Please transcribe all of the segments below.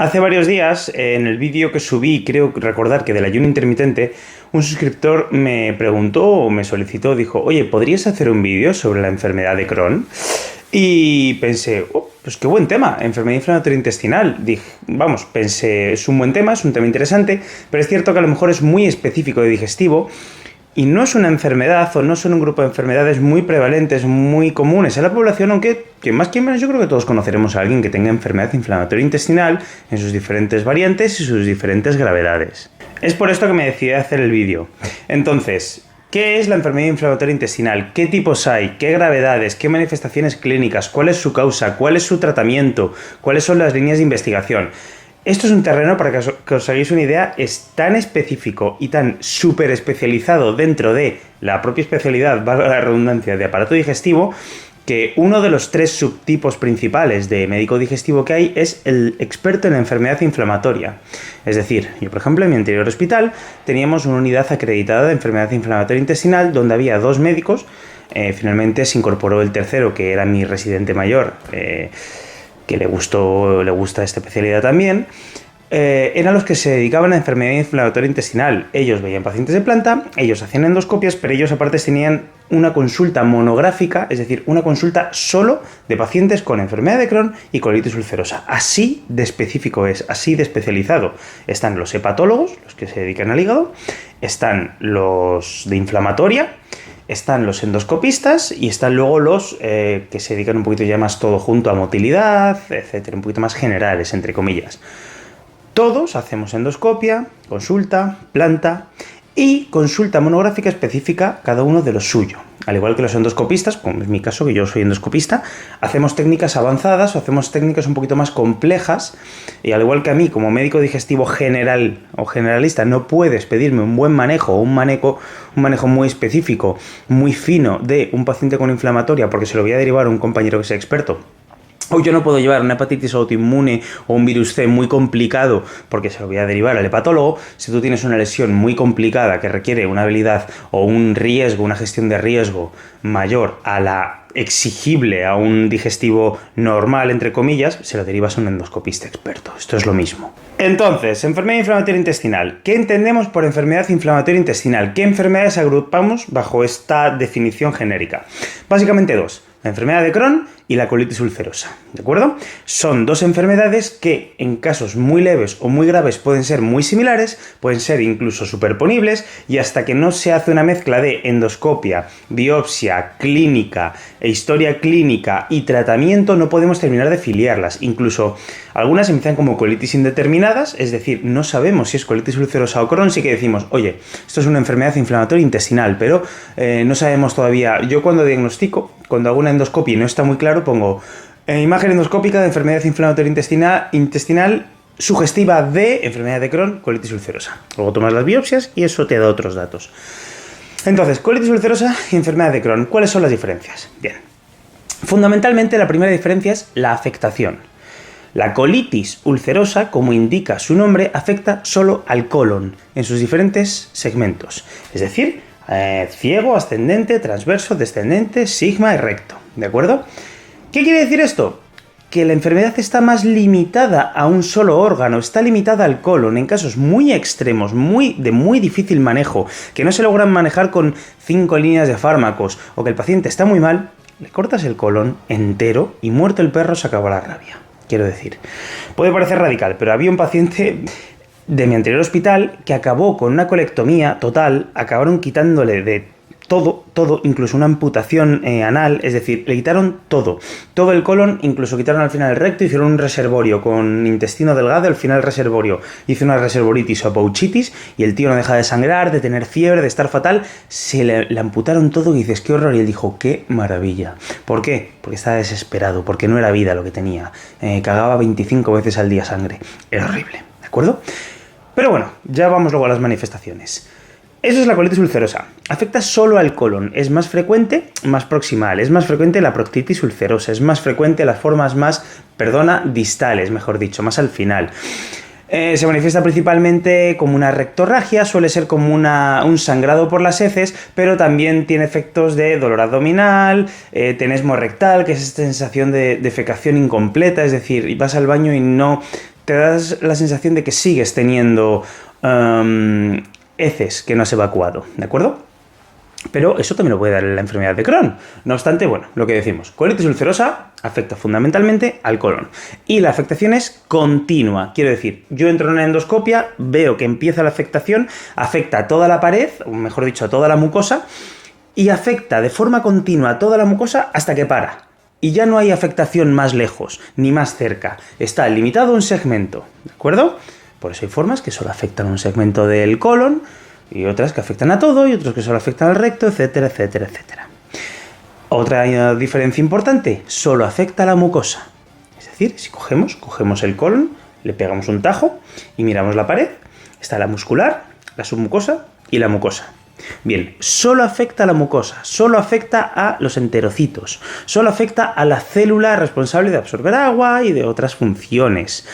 Hace varios días, en el vídeo que subí, creo recordar que del ayuno intermitente, un suscriptor me preguntó o me solicitó, dijo, oye, ¿podrías hacer un vídeo sobre la enfermedad de Crohn? Y pensé, oh, pues qué buen tema, enfermedad inflamatoria intestinal. Dije, vamos, pensé, es un buen tema, es un tema interesante, pero es cierto que a lo mejor es muy específico de digestivo y no es una enfermedad o no son un grupo de enfermedades muy prevalentes, muy comunes en la población, aunque quien más quien menos yo creo que todos conoceremos a alguien que tenga enfermedad inflamatoria intestinal en sus diferentes variantes y sus diferentes gravedades. Es por esto que me decidí a hacer el vídeo. Entonces, ¿qué es la enfermedad inflamatoria intestinal? ¿Qué tipos hay? ¿Qué gravedades? ¿Qué manifestaciones clínicas? ¿Cuál es su causa? ¿Cuál es su tratamiento? ¿Cuáles son las líneas de investigación? Esto es un terreno, para que os hagáis una idea, es tan específico y tan súper especializado dentro de la propia especialidad, valga la redundancia, de aparato digestivo, que uno de los 3 subtipos principales de médico digestivo que hay es el experto en enfermedad inflamatoria. Es decir, yo por ejemplo en mi anterior hospital teníamos una unidad acreditada de enfermedad inflamatoria intestinal donde había 2 médicos, finalmente se incorporó el tercero, que era mi residente mayor, que le gusta esta especialidad también. Eran los que se dedicaban a enfermedad inflamatoria intestinal. Ellos veían pacientes de planta, ellos hacían endoscopias, pero ellos aparte tenían una consulta monográfica, es decir, una consulta solo de pacientes con enfermedad de Crohn y colitis ulcerosa. Así de específico es, así de especializado. Están los hepatólogos, los que se dedican al hígado, están los de inflamatoria, están los endoscopistas y están luego los que se dedican un poquito ya más todo junto a motilidad, etcétera, un poquito más generales, entre comillas. Todos hacemos endoscopia, consulta, planta y consulta monográfica específica, cada uno de lo suyo. Al igual que los endoscopistas, como es mi caso, que yo soy endoscopista, hacemos técnicas avanzadas o hacemos técnicas un poquito más complejas, y al igual que a mí, como médico digestivo general o generalista, no puedes pedirme un buen manejo o un manejo muy específico, muy fino de un paciente con inflamatoria, porque se lo voy a derivar a un compañero que sea experto. O yo no puedo llevar una hepatitis autoinmune o un virus C muy complicado porque se lo voy a derivar al hepatólogo. Si tú tienes una lesión muy complicada que requiere una habilidad o un riesgo, una gestión de riesgo mayor a la exigible a un digestivo normal, entre comillas, se lo derivas a un endoscopista experto. Esto es lo mismo. Entonces, enfermedad inflamatoria intestinal. ¿Qué entendemos por enfermedad inflamatoria intestinal? ¿Qué enfermedades agrupamos bajo esta definición genérica? Básicamente 2. La enfermedad de Crohn y la colitis ulcerosa, ¿de acuerdo? Son 2 enfermedades que en casos muy leves o muy graves pueden ser muy similares, pueden ser incluso superponibles, y hasta que no se hace una mezcla de endoscopia, biopsia, clínica, historia clínica y tratamiento no podemos terminar de filiarlas. Incluso algunas empiezan como colitis indeterminadas, es decir, no sabemos si es colitis ulcerosa o Crohn, sí que decimos, oye, esto es una enfermedad inflamatoria intestinal, pero no sabemos todavía. Yo cuando diagnostico, cuando hago una endoscopia y no está muy claro, pongo imagen endoscópica de enfermedad inflamatoria intestinal sugestiva de enfermedad de Crohn, colitis ulcerosa. Luego tomas las biopsias y eso te da otros datos. Entonces, colitis ulcerosa y enfermedad de Crohn, ¿cuáles son las diferencias? Bien. Fundamentalmente la primera diferencia es la afectación. La colitis ulcerosa, como indica su nombre, afecta solo al colon en sus diferentes segmentos. Es decir, ciego, ascendente, transverso, descendente, sigma y recto. ¿De acuerdo? ¿Qué quiere decir esto? Que la enfermedad está más limitada a un solo órgano, está limitada al colon en casos muy extremos, de muy difícil manejo, que no se logran manejar con 5 líneas de fármacos, o que el paciente está muy mal, le cortas el colon entero y muerto el perro se acabó la rabia. Quiero decir, puede parecer radical, pero había un paciente de mi anterior hospital que acabó con una colectomía total, acabaron quitándole de todo, incluso una amputación anal, es decir, le quitaron todo el colon, incluso quitaron al final el recto, hicieron un reservorio con intestino delgado, al final el reservorio hizo una reservoritis o pouchitis y el tío no deja de sangrar, de tener fiebre, de estar fatal, se le amputaron todo y dices, qué horror, y él dijo, qué maravilla. ¿Por qué? Porque estaba desesperado, porque no era vida lo que tenía, cagaba 25 veces al día sangre, era horrible, ¿de acuerdo? Pero bueno, ya vamos luego a las manifestaciones. Eso es la colitis ulcerosa. Afecta solo al colon. Es más frecuente, más proximal. Es más frecuente la proctitis ulcerosa. Es más frecuente las formas distales, mejor dicho, más al final. Se manifiesta principalmente como una rectorragia, suele ser como un sangrado por las heces, pero también tiene efectos de dolor abdominal, tenesmo rectal, que es esta sensación de defecación incompleta, es decir, vas al baño y no te das la sensación de que sigues teniendo heces que no has evacuado, ¿de acuerdo? Pero eso también lo puede dar la enfermedad de Crohn. No obstante, bueno, lo que decimos, colitis ulcerosa afecta fundamentalmente al colon. Y la afectación es continua. Quiero decir, yo entro en una endoscopia, veo que empieza la afectación, afecta a toda la pared, o mejor dicho, a toda la mucosa, y afecta de forma continua a toda la mucosa hasta que para. Y ya no hay afectación más lejos, ni más cerca. Está limitado a un segmento, ¿de acuerdo? Por eso hay formas que solo afectan a un segmento del colon, y otras que afectan a todo, y otros que solo afectan al recto, etcétera, etcétera, etcétera. Otra diferencia importante, solo afecta a la mucosa. Es decir, si cogemos el colon, le pegamos un tajo y miramos la pared, está la muscular, la submucosa y la mucosa. Bien, solo afecta a la mucosa, solo afecta a los enterocitos, solo afecta a la célula responsable de absorber agua y de otras funciones.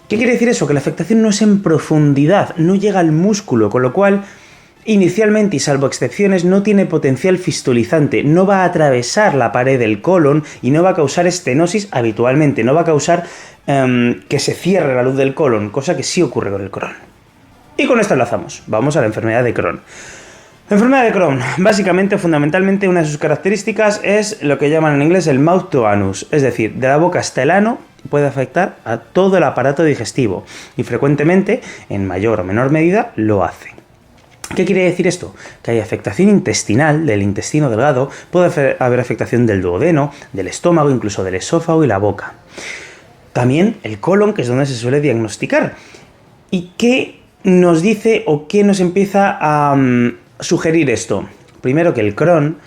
¿Qué quiere decir eso? Que la afectación no es en profundidad, no llega al músculo, con lo cual, inicialmente y salvo excepciones, no tiene potencial fistulizante, no va a atravesar la pared del colon y no va a causar estenosis habitualmente, no va a causar que se cierre la luz del colon, cosa que sí ocurre con el Crohn. Y con esto enlazamos, vamos a la enfermedad de Crohn. La enfermedad de Crohn, básicamente, fundamentalmente, una de sus características es lo que llaman en inglés el mouth to anus, es decir, de la boca hasta el ano, puede afectar a todo el aparato digestivo y frecuentemente, en mayor o menor medida, lo hace. ¿Qué quiere decir esto? Que hay afectación intestinal del intestino delgado, puede haber afectación del duodeno, del estómago, incluso del esófago y la boca. También el colon, que es donde se suele diagnosticar. ¿Y qué nos dice o qué nos empieza a sugerir esto? Primero, que el Crohn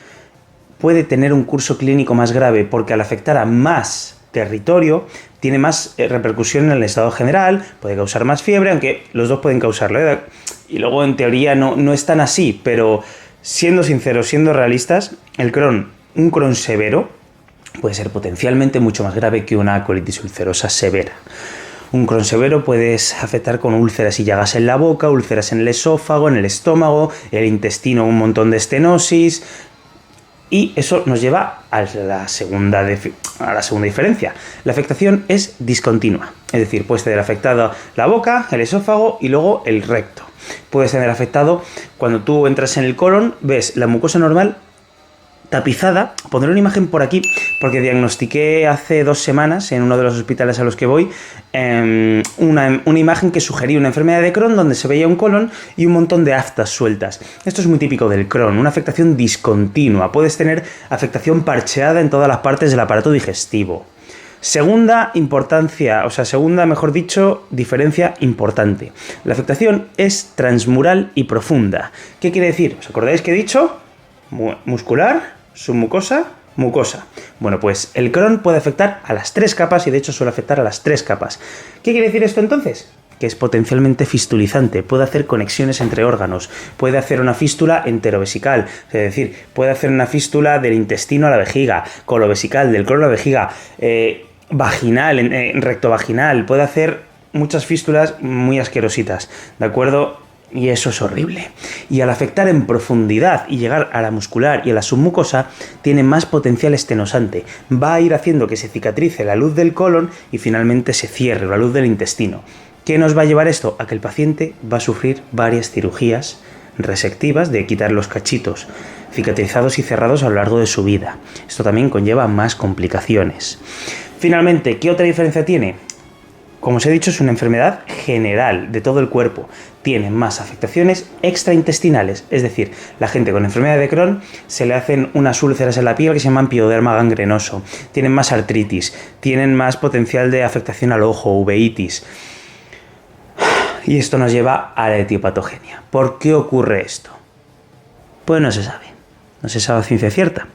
puede tener un curso clínico más grave porque al afectar a más territorio tiene más repercusión en el estado general, puede causar más fiebre, aunque los dos pueden causarlo, ¿eh? Y luego en teoría no es tan así, pero siendo sinceros, siendo realistas, el Crohn, un Crohn severo, puede ser potencialmente mucho más grave que una colitis ulcerosa severa. Un Crohn severo puede afectar con úlceras y llagas en la boca, úlceras en el esófago, en el estómago, el intestino, un montón de estenosis. Y eso nos lleva a la segunda diferencia. La afectación es discontinua. Es decir, puede tener afectada la boca, el esófago y luego el recto. Puede tener afectado cuando tú entras en el colon, ves la mucosa normal tapizada. Pondré una imagen por aquí porque diagnostiqué hace 2 semanas en uno de los hospitales a los que voy una imagen que sugería una enfermedad de Crohn donde se veía un colon y un montón de aftas sueltas. Esto es muy típico del Crohn, una afectación discontinua. Puedes tener afectación parcheada en todas las partes del aparato digestivo. Segunda diferencia importante. La afectación es transmural y profunda. ¿Qué quiere decir? ¿Os acordáis que he dicho? Muscular, submucosa, mucosa. Bueno, pues el Crohn puede afectar a las 3 capas y de hecho suele afectar a las 3 capas. ¿Qué quiere decir esto entonces? Que es potencialmente fistulizante, puede hacer conexiones entre órganos, puede hacer una fístula enterovesical, es decir, puede hacer una fístula del intestino a la vejiga, colovesical, del colon a la vejiga, vaginal, rectovaginal, puede hacer muchas fístulas muy asquerositas, ¿de acuerdo? Y eso es horrible. Y al afectar en profundidad y llegar a la muscular y a la submucosa, tiene más potencial estenosante. Va a ir haciendo que se cicatrice la luz del colon y finalmente se cierre la luz del intestino. ¿Qué nos va a llevar esto? A que el paciente va a sufrir varias cirugías resectivas de quitar los cachitos cicatrizados y cerrados a lo largo de su vida. Esto también conlleva más complicaciones. Finalmente, ¿qué otra diferencia tiene? Como os he dicho, es una enfermedad general de todo el cuerpo. Tiene más afectaciones extraintestinales, es decir, la gente con enfermedad de Crohn se le hacen unas úlceras en la piel que se llaman pioderma gangrenoso, tienen más artritis, tienen más potencial de afectación al ojo, uveitis. Y esto nos lleva a la etiopatogenia. ¿Por qué ocurre esto? Pues no se sabe a ciencia cierta.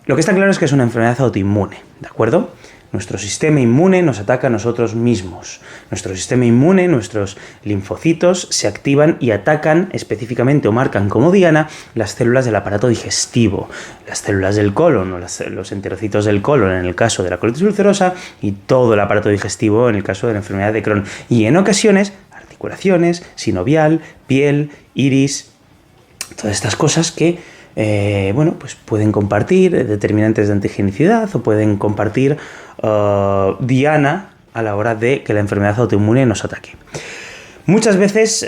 Lo que está claro es que es una enfermedad autoinmune, ¿de acuerdo? Nuestro sistema inmune nos ataca a nosotros mismos. Nuestro sistema inmune, nuestros linfocitos, se activan y atacan específicamente o marcan como diana las células del aparato digestivo, las células del colon o los enterocitos del colon en el caso de la colitis ulcerosa y todo el aparato digestivo en el caso de la enfermedad de Crohn. Y en ocasiones, articulaciones, sinovial, piel, iris, todas estas cosas que pues pueden compartir determinantes de antigenicidad o pueden compartir diana a la hora de que la enfermedad autoinmune nos ataque. Muchas veces,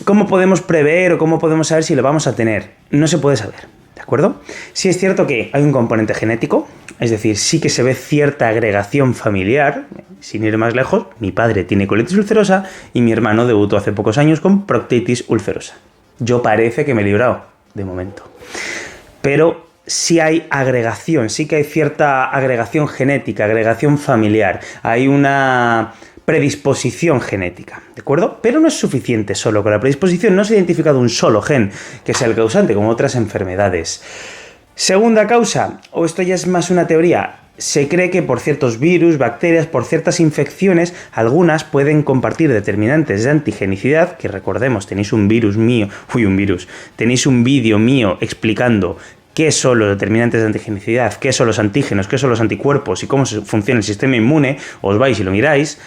¿cómo podemos prever o cómo podemos saber si lo vamos a tener? No se puede saber, ¿de acuerdo? Sí es cierto que hay un componente genético, es decir, sí que se ve cierta agregación familiar. Sin ir más lejos, mi padre tiene colitis ulcerosa y mi hermano debutó hace pocos años con proctitis ulcerosa. Yo parece que me he librado, de momento. Pero sí hay agregación, sí que hay cierta agregación genética, agregación familiar. Hay una predisposición genética, ¿de acuerdo? Pero no es suficiente solo con la predisposición, no se ha identificado un solo gen que sea el causante, como otras enfermedades. Segunda causa, o esto ya es más una teoría, se cree que por ciertos virus, bacterias, por ciertas infecciones, algunas pueden compartir determinantes de antigenicidad, que recordemos, tenéis un vídeo mío explicando qué son los determinantes de antigenicidad, qué son los antígenos, qué son los anticuerpos y cómo funciona el sistema inmune, os vais y lo miráis.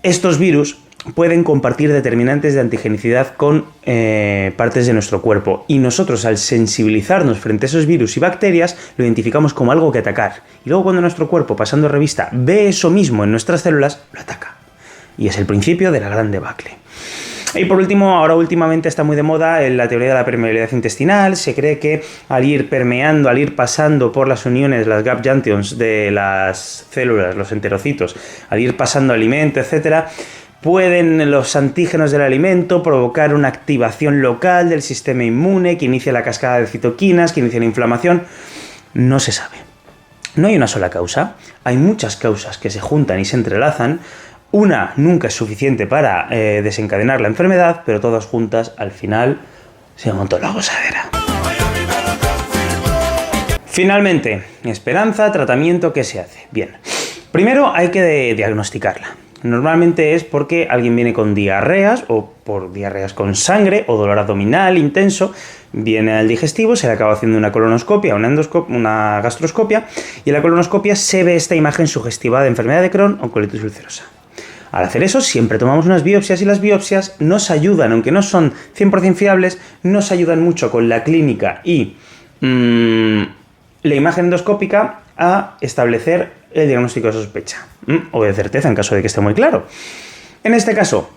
Estos virus pueden compartir determinantes de antigenicidad con partes de nuestro cuerpo y nosotros, al sensibilizarnos frente a esos virus y bacterias, lo identificamos como algo que atacar, y luego cuando nuestro cuerpo, pasando revista, ve eso mismo en nuestras células, lo ataca, y es el principio de la gran debacle. Y por último, ahora últimamente está muy de moda la teoría de la permeabilidad intestinal. Se cree que al ir permeando, al ir pasando por las uniones, las gap junctions de las células, los enterocitos, al ir pasando alimento, etcétera, pueden los antígenos del alimento provocar una activación local del sistema inmune que inicia la cascada de citoquinas, que inicia la inflamación. No se sabe. No hay una sola causa, hay muchas causas que se juntan y se entrelazan. Una nunca es suficiente para desencadenar la enfermedad, pero todas juntas al final se montó la gozadera. Finalmente, esperanza, tratamiento, ¿qué se hace? Bien, primero hay que diagnosticarla. Normalmente es porque alguien viene con diarreas o por diarreas con sangre o dolor abdominal intenso, viene al digestivo, se le acaba haciendo una colonoscopia, una gastroscopia, y en la colonoscopia se ve esta imagen sugestiva de enfermedad de Crohn o colitis ulcerosa. Al hacer eso siempre tomamos unas biopsias y las biopsias nos ayudan, aunque no son 100% fiables, nos ayudan mucho con la clínica y la imagen endoscópica a establecer el diagnóstico de sospecha o de certeza en caso de que esté muy claro. En este caso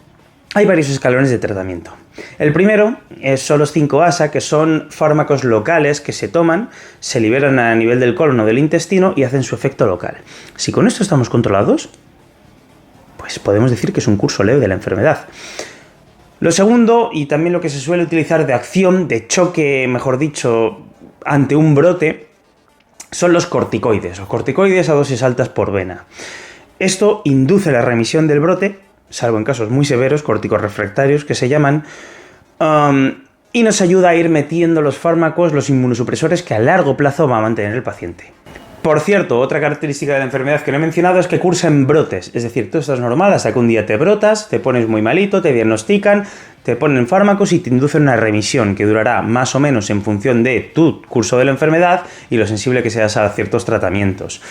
hay varios escalones de tratamiento. El primero son los 5-ASA, que son fármacos locales que se toman, se liberan a nivel del colon o del intestino y hacen su efecto local. Si con esto estamos controlados, pues podemos decir que es un curso leve de la enfermedad. Lo segundo, y también lo que se suele utilizar de acción, de choque, mejor dicho, ante un brote, son los corticoides. Los corticoides a dosis altas por vena. Esto induce la remisión del brote, salvo en casos muy severos, corticorefractarios que se llaman, y nos ayuda a ir metiendo los fármacos, los inmunosupresores que a largo plazo va a mantener el paciente. Por cierto, otra característica de la enfermedad que no he mencionado es que cursa en brotes. Es decir, tú estás normal hasta que un día te brotas, te pones muy malito, te diagnostican, te ponen fármacos y te inducen una remisión que durará más o menos en función de tu curso de la enfermedad y lo sensible que seas a ciertos tratamientos.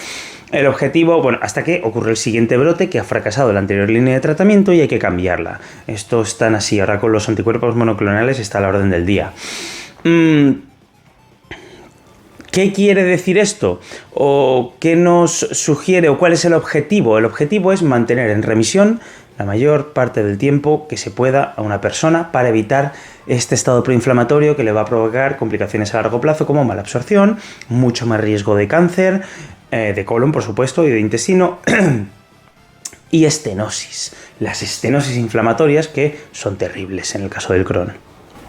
El objetivo, hasta que ocurre el siguiente brote que ha fracasado la anterior línea de tratamiento y hay que cambiarla. Esto es tan así, ahora con los anticuerpos monoclonales está a la orden del día. ¿Qué quiere decir esto? ¿O qué nos sugiere? ¿O cuál es el objetivo? El objetivo es mantener en remisión la mayor parte del tiempo que se pueda a una persona para evitar este estado preinflamatorio que le va a provocar complicaciones a largo plazo como malabsorción, mucho más riesgo de cáncer, de colon por supuesto y de intestino y estenosis. Las estenosis inflamatorias que son terribles en el caso del Crohn.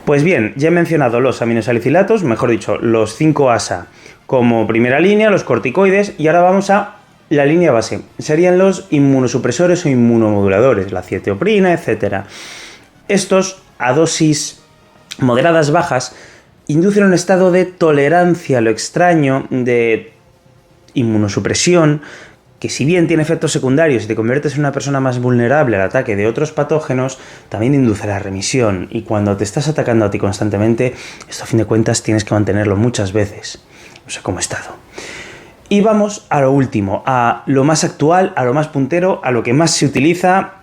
Pues bien, ya he mencionado los aminosalicilatos, mejor dicho, los 5-ASA como primera línea, los corticoides, y ahora vamos a la línea base. Serían los inmunosupresores o inmunomoduladores, la acetioprina, etc. Estos, a dosis moderadas bajas, inducen un estado de tolerancia a lo extraño, de inmunosupresión, que si bien tiene efectos secundarios y te conviertes en una persona más vulnerable al ataque de otros patógenos, también induce la remisión. Y cuando te estás atacando a ti constantemente, esto a fin de cuentas tienes que mantenerlo muchas veces, como estado. Y vamos a lo último, a lo más actual, a lo más puntero, a lo que más se utiliza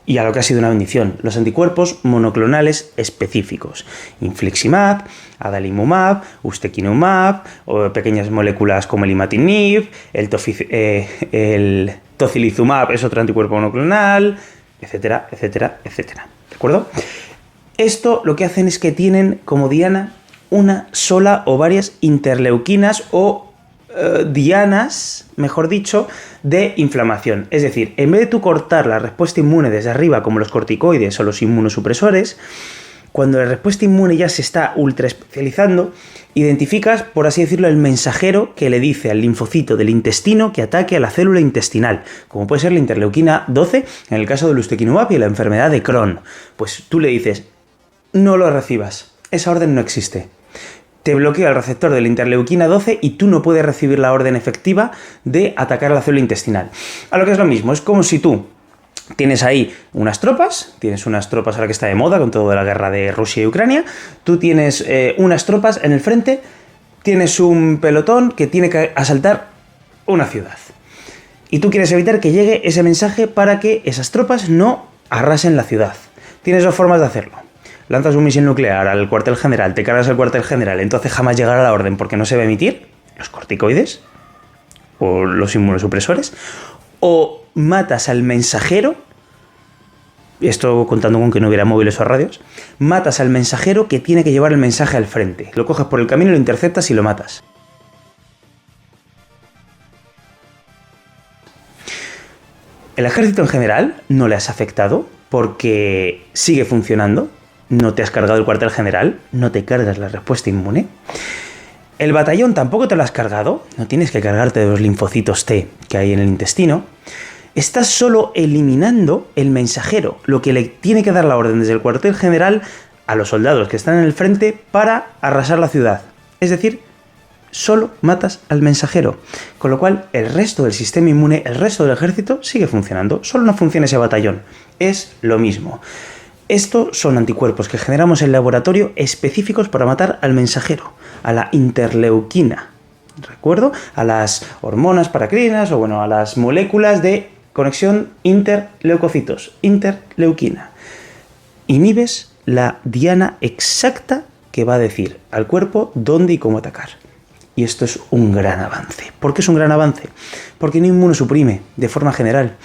y a lo que ha sido una bendición, los anticuerpos monoclonales específicos. Infliximab, adalimumab, ustekinumab, o pequeñas moléculas como el imatinib, el tocilizumab es otro anticuerpo monoclonal, etcétera, etcétera, etcétera. ¿De acuerdo? Esto lo que hacen es que tienen como diana una sola o varias interleuquinas o dianas, mejor dicho, de inflamación. Es decir, en vez de tú cortar la respuesta inmune desde arriba como los corticoides o los inmunosupresores, cuando la respuesta inmune ya se está ultra especializando, identificas, por así decirlo, el mensajero que le dice al linfocito del intestino que ataque a la célula intestinal, como puede ser la interleuquina 12 en el caso del ustekinumab y la enfermedad de Crohn. Pues tú le dices, no lo recibas, esa orden no existe. Te bloquea el receptor de la interleuquina 12 y tú no puedes recibir la orden efectiva de atacar a la célula intestinal. A lo que es lo mismo, es como si tú tienes ahí unas tropas ahora que está de moda con toda la guerra de Rusia y Ucrania, tú tienes unas tropas en el frente, tienes un pelotón que tiene que asaltar una ciudad. Y tú quieres evitar que llegue ese mensaje para que esas tropas no arrasen la ciudad. Tienes dos formas de hacerlo. Lanzas un misil nuclear al cuartel general, te cargas el cuartel general, entonces jamás llegará la orden porque no se va a emitir, los corticoides o los inmunosupresores, o matas al mensajero, esto contando con que no hubiera móviles o radios, matas al mensajero que tiene que llevar el mensaje al frente, lo coges por el camino, lo interceptas y lo matas. El ejército en general no le has afectado porque sigue funcionando. No te has cargado el cuartel general, no te cargas la respuesta inmune. El batallón tampoco te lo has cargado, no tienes que cargarte de los linfocitos T que hay en el intestino. Estás solo eliminando el mensajero, lo que le tiene que dar la orden desde el cuartel general a los soldados que están en el frente para arrasar la ciudad. Es decir, solo matas al mensajero, con lo cual el resto del sistema inmune, el resto del ejército sigue funcionando, solo no funciona ese batallón. Es lo mismo. Estos son anticuerpos que generamos en el laboratorio específicos para matar al mensajero, a la interleuquina, ¿de acuerdo? A las hormonas paracrinas o bueno, a las moléculas de conexión interleucocitos, interleuquina. Inhibes la diana exacta que va a decir al cuerpo dónde y cómo atacar. Y esto es un gran avance. ¿Por qué es un gran avance? Porque no inmunosuprime de forma general.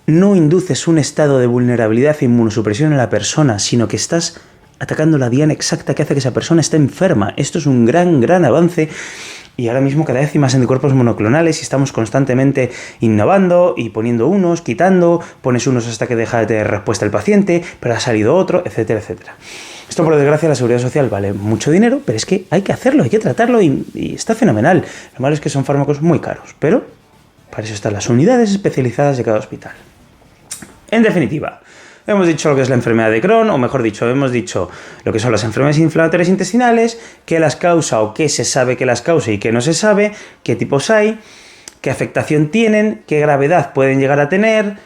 No induces un estado de vulnerabilidad e inmunosupresión en la persona, sino que estás atacando la diana exacta que hace que esa persona esté enferma. Esto es un gran avance y ahora mismo cada vez hay más anticuerpos monoclonales y estamos constantemente innovando y poniendo unos, quitando, pones unos hasta que deja de tener respuesta el paciente, pero ha salido otro, etcétera, etcétera. Esto por desgracia la seguridad social vale mucho dinero, pero es que hay que hacerlo, hay que tratarlo y está fenomenal. Lo malo es que son fármacos muy caros, pero para eso están las unidades especializadas de cada hospital. En definitiva, hemos dicho lo que es la enfermedad de Crohn, o mejor dicho, hemos dicho lo que son las enfermedades inflamatorias intestinales, qué las causa o qué se sabe que las causa y qué no se sabe, qué tipos hay, qué afectación tienen, qué gravedad pueden llegar a tener,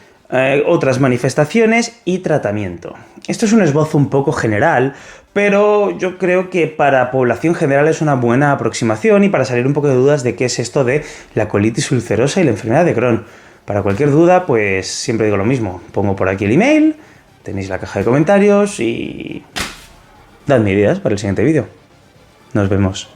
otras manifestaciones y tratamiento. Esto es un esbozo un poco general, pero yo creo que para población general es una buena aproximación y para salir un poco de dudas de qué es esto de la colitis ulcerosa y la enfermedad de Crohn. Para cualquier duda, pues siempre digo lo mismo. Pongo por aquí el email, tenéis la caja de comentarios y dadme ideas para el siguiente vídeo. Nos vemos.